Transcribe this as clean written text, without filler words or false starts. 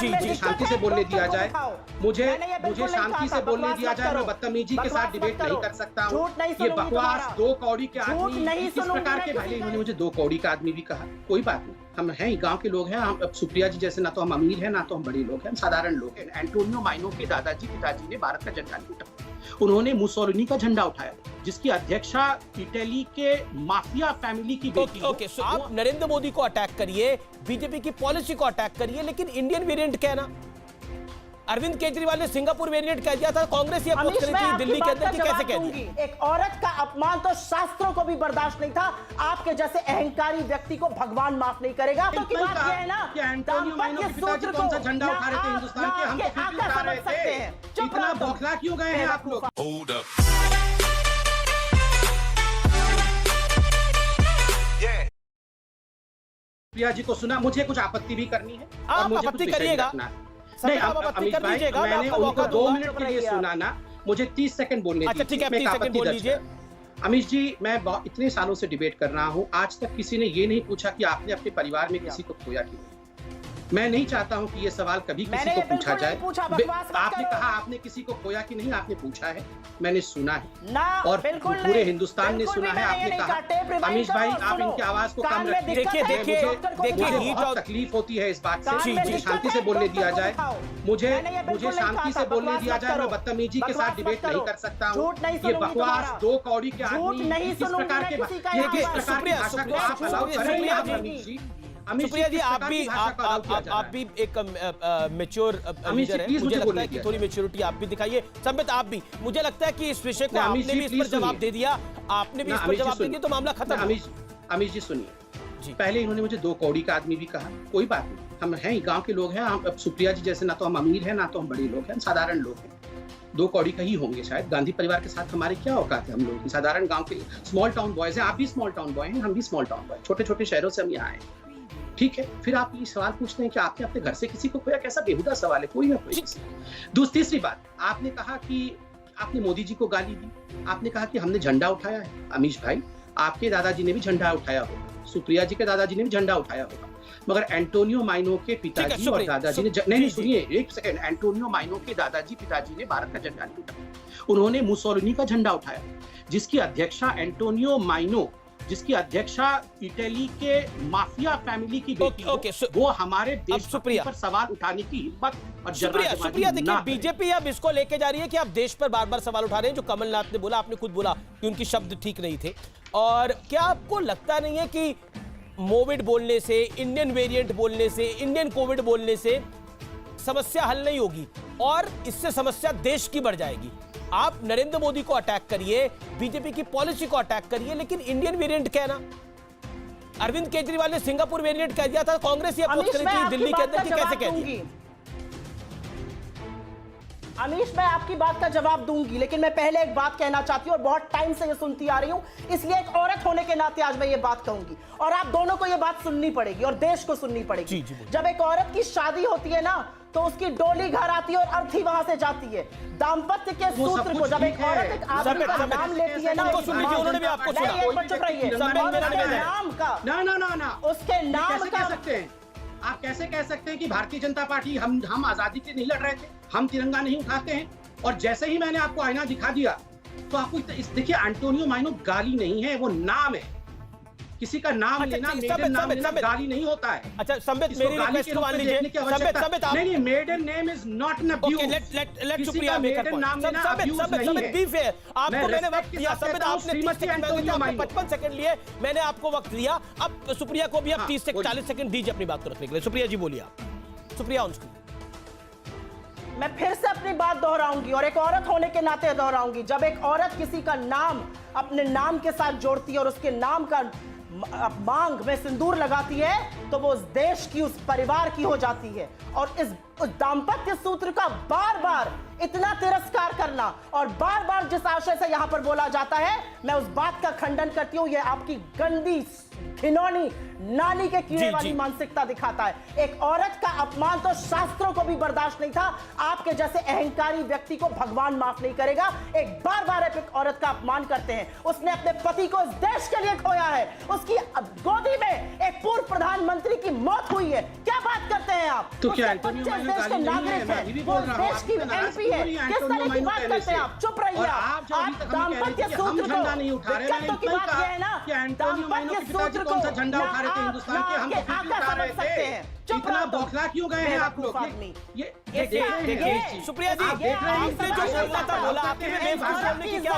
मुझे शांति से बोलने दिया जाए, मुझे शांति से बोलने दिया जाए। मैं बदतमीजी के साथ डिबेट नहीं कर सकता हूँ। ये बकवास, दो कौड़ी के आदमी, इस प्रकार के भाई, इन्होंने मुझे दो कौड़ी का आदमी भी कहा। कोई बात नहीं, हम हैं गांव के लोग हैं। हम सुप्रिया जी जैसे ना तो हम अमीर हैं ना तो हम बड़े लोग हैं, हम साधारण लोग हैं। एंटोनियो माइनो के दादाजी पिताजी ने भारत का झंडा नहीं उठाया, उन्होंने मुसोलिनी का झंडा उठाया, जिसकी अध्यक्षा इटली के माफिया फैमिली की बेटी। ओके, आप नरेंद्र मोदी को अटैक करिए, बीजेपी की पॉलिसी को अटैक करिए, लेकिन इंडियन वेरिएंट क्या है ना, अरविंद केजरीवाल ने सिंगापुर वेरिएंट कह दिया था, कांग्रेस ये अपोज करी थी दिल्ली के अंदर कि कैसे कह दिया। एक औरत का अपमान तो शास्त्रों को भी बर्दाश्त नहीं था, आपके जैसे अहंकारी व्यक्ति को भगवान माफ नहीं करेगा। तो की बात है ना, एंटोनियो माइनो के पिताजी कौन सा झंडा उठा रहे थे हिंदुस्तान के, हम तो फिर भी उठा रहे थे। इतना बौखला क्यों गए हैं आप लोग? प्रिया जी को सुना, मुझे कुछ आपत्ति भी करनी है और मुझे आपत्ति करिएगा। नहीं, अमित भाई, मैंने उनको 2 मिनट के लिए सुना ना, मुझे 30 सेकंड बोलने दीजिए। अच्छा ठीक है, 30 सेकंड बोल लीजिए। अमित जी, मैं इतने सालों से डिबेट कर रहा हूँ, आज तक किसी ने ये नहीं पूछा कि आपने अपने परिवार में किसी को खोया कि नहीं। मैं नहीं चाहता हूं कि ये सवाल कभी किसी को पूछा जाए। आपने कहा आपने किसी को खोया कि नहीं, आपने पूछा है, मैंने सुना है और पूरे हिंदुस्तान ने सुना है। आपने कहा अमीश भाई आप इनकी आवाज को कम रखिए। देखिए बहुत तकलीफ होती है इस बात से। मुझे शांति से बोलने दिया जाए, मुझे शांति से बोलने दिया जाए। मैं बदतमीजी के साथ डिबेट नहीं कर सकता हूँ। ये बकवास, दो कौड़ी के आदमी, इस प्रकार के भाषा को आप अलाउ करेंगे आप अमीश जी? सुप्रिया जी, आप भी एक मैच्योर लीडर है, मुझे लगता है कि थोड़ी मैच्योरिटी आप भी दिखाइए। संबित आप भी, मुझे लगता है कि इस विषय को आपने भी इस पर जवाब दे दिया, आपने भी इस पर जवाब दे दिया तो मामला खत्म। अमीश जी सुनिए, पहले इन्होंने मुझे दो कौड़ी का आदमी भी कहा। कोई बात नहीं, हम हैं गांव के लोग हैं। हम सुप्रिया जी जैसे ना तो हम अमीर हैं ना तो हम बड़े लोग हैं, हम साधारण लोग हैं। दो कौड़ी का ही होंगे शायद। गांधी परिवार के साथ हमारे क्या औकात है, हम लोग साधारण गांव के स्मॉल टाउन बॉयज हैं। आप भी स्मॉल टाउन बॉय हैं, हम भी स्मॉल टाउन बॉय, छोटे छोटे शहरों से हम यहाँ आए। ठीक है, फिर आप ये सवाल पूछते हैं कि आपने अपने घर से किसी को खोया, कैसा बेहुदा सवाल है। कोई ना कोई। तीसरी बात, आपने कहा कि आपने मोदी जी को गाली दी, आपने कहा कि हमने झंडा उठाया है। अमीश भाई, आपके दादाजी ने भी झंडा उठाया होगा, सुप्रिया जी के दादाजी ने भी झंडा उठाया होगा, मगर एंटोनियो माइनो के पिताजी और दादाजी ने नहीं, सुनिए एक सेकंड, एंटोनियो माइनो के दादाजी पिताजी ने भारत का झंडा नहीं उठाया, उन्होंने मुसोलिनी का झंडा उठाया, जिसकी अध्यक्षा एंटोनियो माइनो, जिसकी अध्यक्षा इटली के माफिया फैमिली की बेटी, वो हमारे देश पर सवाल उठाने की हिम्मत और सुप्रिया देखिए, बीजेपी अब इसको लेके जा रही है कि आप देश पर बार बार सवाल उठा रहे हैं। जो कमलनाथ ने बोला, आपने खुद बोला कि उनकी शब्द ठीक नहीं थे। और क्या आपको लगता नहीं है कि मोविड बोलने से, इंडियन वेरिएंट बोलने से, इंडियन कोविड बोलने से समस्या हल नहीं होगी और इससे समस्या देश की बढ़ जाएगी? आप नरेंद्र मोदी को अटैक करिए, बीजेपी की पॉलिसी को अटैक करिए, लेकिन इंडियन वेरिएंट क्या है ना, अरविंद केजरीवाल ने सिंगापुर वेरिएंट कह दिया था, कांग्रेस ये अपोज करी थी दिल्ली के अंदर कि कैसे कह दिया। अमीश, मैं आपकी बात का जवाब दूंगी, लेकिन मैं पहले एक बात कहना चाहती हूँ और बहुत टाइम से ये सुनती आ रही हूँ, इसलिए एक औरत होने के नाते आज मैं ये बात कहूंगी और आप दोनों को ये बात सुननी पड़ेगी और देश को सुननी पड़ेगी। जब एक औरत की शादी होती है ना, तो उसकी डोली घर आती है और अर्थी वहां से जाती है। दाम्पत्य के सूत्र को जब एक औरत एक आदमी का नाम लेती है ना, उन्होंने भी आपको सुना, चुप रहिए, नाम का ना उसके नाम का आप कैसे कह सकते हैं कि भारतीय जनता पार्टी हम आजादी के लिए नहीं लड़ रहे थे, हम तिरंगा नहीं उठाते हैं? और जैसे ही मैंने आपको आईना दिखा दिया तो आपको देखिए, एंटोनियो माइनो गाली नहीं है, वो नाम है। किसी का नाम लेना, मेडन नाम लेना गाली नहीं होता है। अच्छा संबित, मेरी रिक्वेस्ट को मान लीजिए। संबित नहीं, maiden name is not an abuse. Let Supriya make a point. Sambit be fair, आपको मैंने वक्त दिया। संबित, आपने 30 सेकंड मांगे थे, आपने 55 सेकंड लिए, मैंने आपको वक्त दिया। अब सुप्रिया को भी आप 30 से 40 सेकंड दीजिए अपनी बात को रखने के लिए। सुप्रिया जी बोलिए आप। Supriya on screen. मैं फिर से अपनी बात दोहराऊंगी और एक औरत होने के नाते दोहराऊंगी। जब एक औरत किसी का नाम अपने नाम के साथ जोड़ती है और उसके नाम का मांग में सिंदूर लगाती है, तो वो उस देश की, उस परिवार की हो जाती है। और उस दाम्पत्य सूत्र का बार बार इतना तिरस्कार करना और बार बार जिस आशय से यहां पर बोला जाता है, मैं उस बात का खंडन करती हूं। यह आपकी गंदी, घिनौनी, नाली के कीड़े वाली मानसिकता दिखाता है। एक औरत का अपमान तो शास्त्रों को भी बर्दाश्त नहीं था, आपके जैसे अहंकारी व्यक्ति को भगवान माफ नहीं करेगा। एक बार बार एक औरत का अपमान करते हैं। उसने अपने पति को इस देश के लिए खोया है, उसकी गोदी में एक पूर्व प्रधानमंत्री प्रधानमंत्री की मौत हुई है। क्या बात करते हैं आप? तो क्या उसके एंटोनियो बच्चे माइनो देश के गाली नहीं है? नागरिक मैं अभी भी हैं, बोल वो रहा हूँ, देश की आप नाराज MP है। क्यों नहीं किस एंटोनियो तरह की माइनो बात कहने करते हैं से? आप? चुप रहिए और आप। आप जो अभी आप तक हमें कह रहे दाम्पत्य थे कि हम सूत्र झंडा नहीं को, उठा रहे, दिक्कत तो की मैंने बात कहा यह है ना, कि एंटोनियो माइनो दाम्पत्य के पिताजी सूत्र कौन को सा झंडा ना उठा रहे थे आप, हिंदुस्तान ना के, हम तो आपके फिर भी आका उठा रहे समझ सकते हैं। थे। चुप इतना रहो। बौखला क्यों गए हैं आप लोग? बेवकूफ आदमी। ये देखिए देख रहे हैं देखिए इस चीज़। सुप्रिया जी, आप देख रहे हैं आपने जो बोलना था बोला, आपने बेवकूफ बोलने की क्या